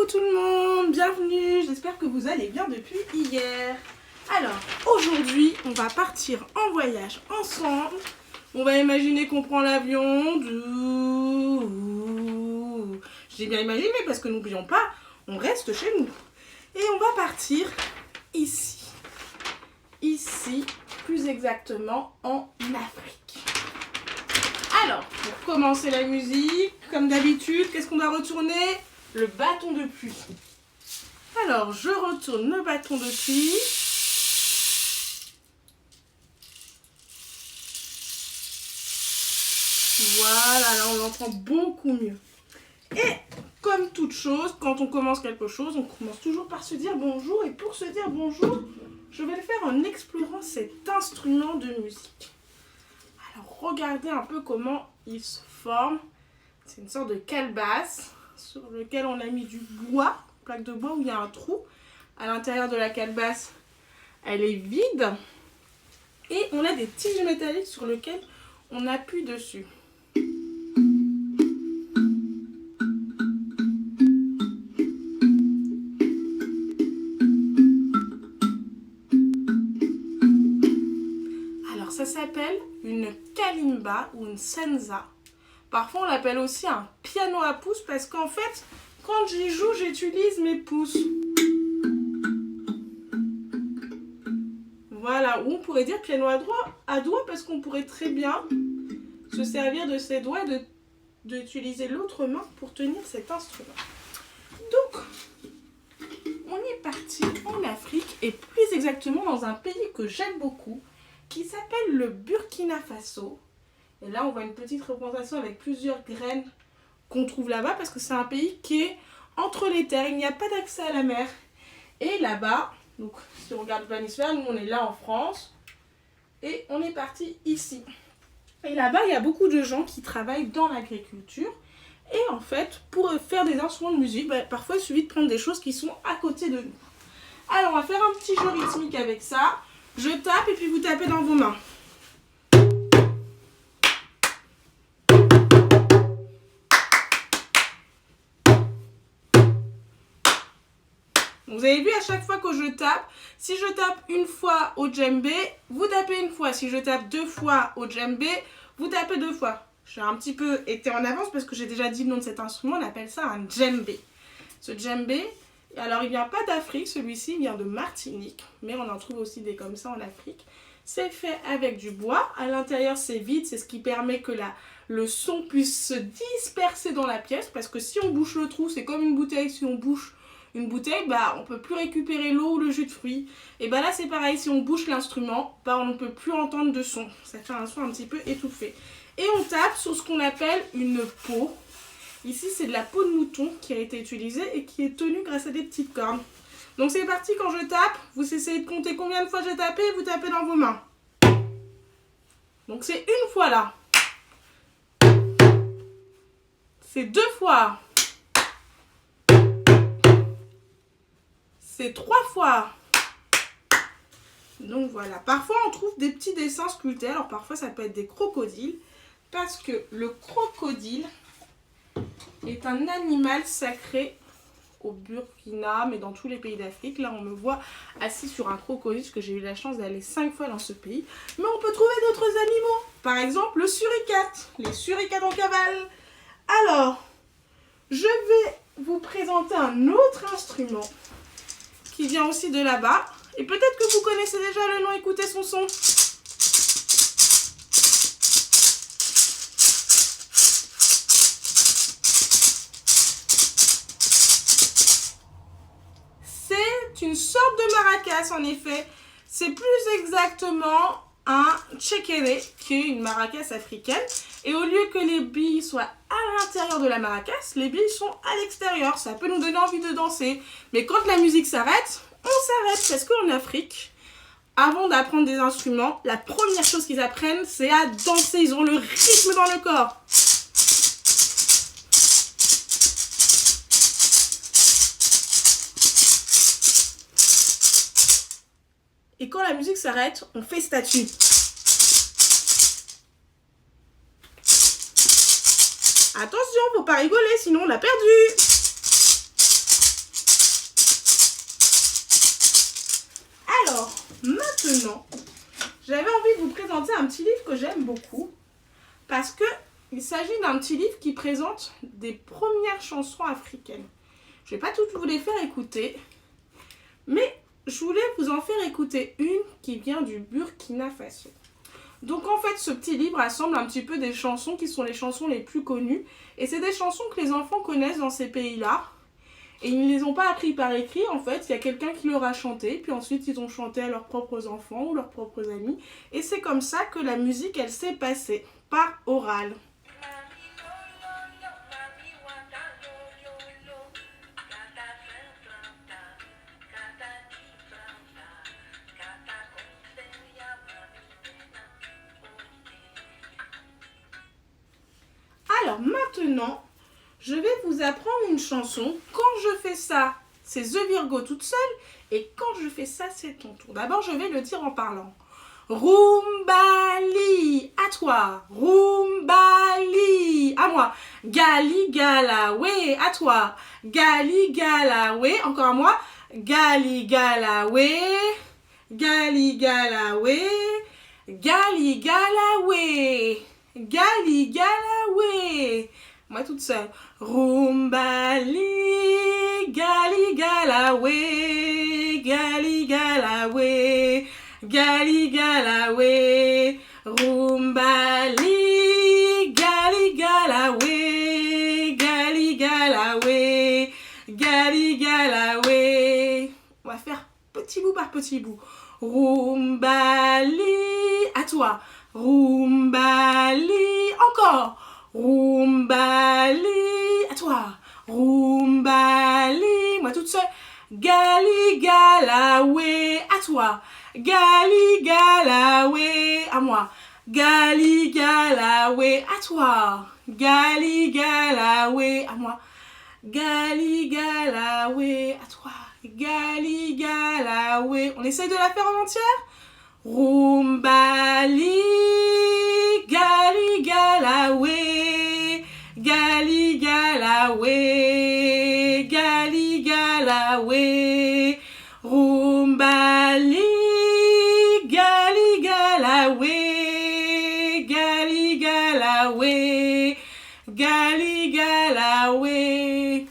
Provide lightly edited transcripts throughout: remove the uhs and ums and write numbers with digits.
tout le monde, bienvenue, j'espère que vous allez bien depuis hier. Alors, aujourd'hui, on va partir en voyage ensemble. On va imaginer qu'on prend l'avion. J'ai bien imaginé parce que n'oublions pas, on reste chez nous. Et on va partir ici. Ici, plus exactement en Afrique. Alors, pour commencer la musique, comme d'habitude, qu'est-ce qu'on doit retourner? Le bâton de pluie. Alors, je retourne le bâton de pluie. Voilà, là on l'entend beaucoup mieux. Et comme toute chose, quand on commence quelque chose, on commence toujours par se dire bonjour. Et pour se dire bonjour, je vais le faire en explorant cet instrument de musique. Alors, regardez un peu comment il se forme. C'est une sorte de calebasse sur lequel on a mis du bois, une plaque de bois où il y a un trou. À l'intérieur de la calebasse, elle est vide. Et on a des tiges métalliques sur lesquelles on appuie dessus. Alors ça s'appelle une kalimba ou une senza. Parfois on l'appelle aussi un piano à pouces parce qu'en fait, quand j'y joue, j'utilise mes pouces. Voilà, ou on pourrait dire piano à doigts parce qu'on pourrait très bien se servir de ses doigts et d'utiliser l'autre main pour tenir cet instrument. Donc, on est parti en Afrique et plus exactement dans un pays que j'aime beaucoup qui s'appelle le Burkina Faso. Et là, on voit une petite représentation avec plusieurs graines qu'on trouve là-bas parce que c'est un pays qui est entre les terres. Il n'y a pas d'accès à la mer. Et là-bas, donc si on regarde le planisphère, nous on est là en France et on est parti ici. Et là-bas, il y a beaucoup de gens qui travaillent dans l'agriculture. Et en fait, pour faire des instruments de musique, parfois il suffit de prendre des choses qui sont à côté de nous. Alors, on va faire un petit jeu rythmique avec ça. Je tape et puis vous tapez dans vos mains. Vous avez vu à chaque fois que je tape, si je tape une fois au djembé, vous tapez une fois. Si je tape deux fois au djembé, vous tapez deux fois. J'ai un petit peu été en avance parce que j'ai déjà dit le nom de cet instrument, on appelle ça un djembé. Ce djembé, alors il vient pas d'Afrique, celui-ci il vient de Martinique, mais on en trouve aussi des comme ça en Afrique. C'est fait avec du bois, à l'intérieur c'est vide, c'est ce qui permet que le son puisse se disperser dans la pièce, parce que si on bouche le trou, c'est comme une bouteille, si on bouche une bouteille, on ne peut plus récupérer l'eau ou le jus de fruits. Et là c'est pareil, si on bouche l'instrument, on ne peut plus entendre de son. Ça fait un son un petit peu étouffé. Et on tape sur ce qu'on appelle une peau. Ici c'est de la peau de mouton qui a été utilisée et qui est tenue grâce à des petites cornes. Donc c'est parti, quand je tape, vous essayez de compter combien de fois j'ai tapé et vous tapez dans vos mains. Donc c'est une fois là. C'est deux fois. C'est trois fois. Donc voilà. Parfois on trouve des petits dessins sculptés. Alors parfois ça peut être des crocodiles. Parce que le crocodile est un animal sacré au Burkina, mais dans tous les pays d'Afrique. Là on me voit assis sur un crocodile parce que j'ai eu la chance d'aller 5 fois dans ce pays. Mais on peut trouver d'autres animaux. Par exemple le suricate. Les suricates en cavale. Alors, je vais vous présenter un autre instrument qui vient aussi de là-bas. Et peut-être que vous connaissez déjà le nom, écoutez son son. C'est une sorte de maracas en effet. C'est plus exactement un tchekere, qui est une maracas africaine. Et au lieu que les billes soient à l'intérieur de la maracas, les billes sont à l'extérieur. Ça peut nous donner envie de danser. Mais quand la musique s'arrête, on s'arrête. Parce qu'en Afrique, avant d'apprendre des instruments, la première chose qu'ils apprennent, c'est à danser. Ils ont le rythme dans le corps. Et quand la musique s'arrête, on fait statue. Attention, faut pas rigoler, sinon on l'a perdu. présenter un petit livre que j'aime beaucoup parce que il s'agit d'un petit livre qui présente des premières chansons africaines. Je ne vais pas toutes vous les faire écouter, mais je voulais vous en faire écouter une qui vient du Burkina Faso. Donc en fait, ce petit livre rassemble un petit peu des chansons qui sont les chansons les plus connues. Et c'est des chansons que les enfants connaissent dans ces pays-là. Et ils ne les ont pas appris par écrit, en fait. Il y a quelqu'un qui leur a chanté, puis ensuite ils ont chanté à leurs propres enfants ou leurs propres amis. Et c'est comme ça que la musique, elle s'est passée, par oral. Alors maintenant, je vais vous apprendre une chanson. Quand je fais ça, c'est The Virgo toute seule. Et quand je fais ça, c'est ton tour. D'abord, je vais le dire en parlant. Rumbali, à toi. Rumbali, à moi. Gali Galawe, à toi. Gali Galawe, encore à moi. Gali Galawe, Gali Galawe, Gali Galawe. Gali Galawe. Moi toute seule. Rumbali, Gali Galawe, Gali Galawe, Gali Galawe. Rumbali, Gali Galawe, Gali Galawe, Gali Galawe. On va faire petit bout par petit bout. Rumbali, à toi. Rumbali, encore. Rumbali, à toi. Rumbali, moi toute seule. Gali Galawe, à toi. Gali Galawe, à moi. Gali Galawe, à toi. Gali Galawe, à moi. Gali Galawe, à toi. Gali Galawe. On essaye de la faire en entière? Rumbali, Gali Galawe, Gali Galawe, Gali Galawe. Rumbali, Gali Galawe, Gali Galawe, Gali Galawe.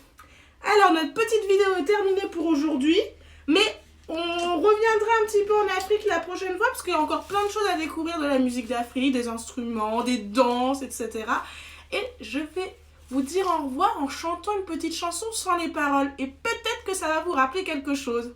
Alors notre petite vidéo est terminée pour aujourd'hui, mais on reviendra un petit peu en Afrique la prochaine fois parce qu'il y a encore plein de choses à découvrir de la musique d'Afrique, des instruments, des danses, etc. Et je vais vous dire au revoir en chantant une petite chanson sans les paroles. Et peut-être que ça va vous rappeler quelque chose.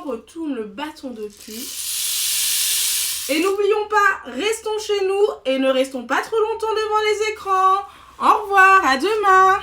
Retourne le bâton de pluie. Et n'oublions pas, restons chez nous et ne restons pas trop longtemps devant les écrans. Au revoir, à demain.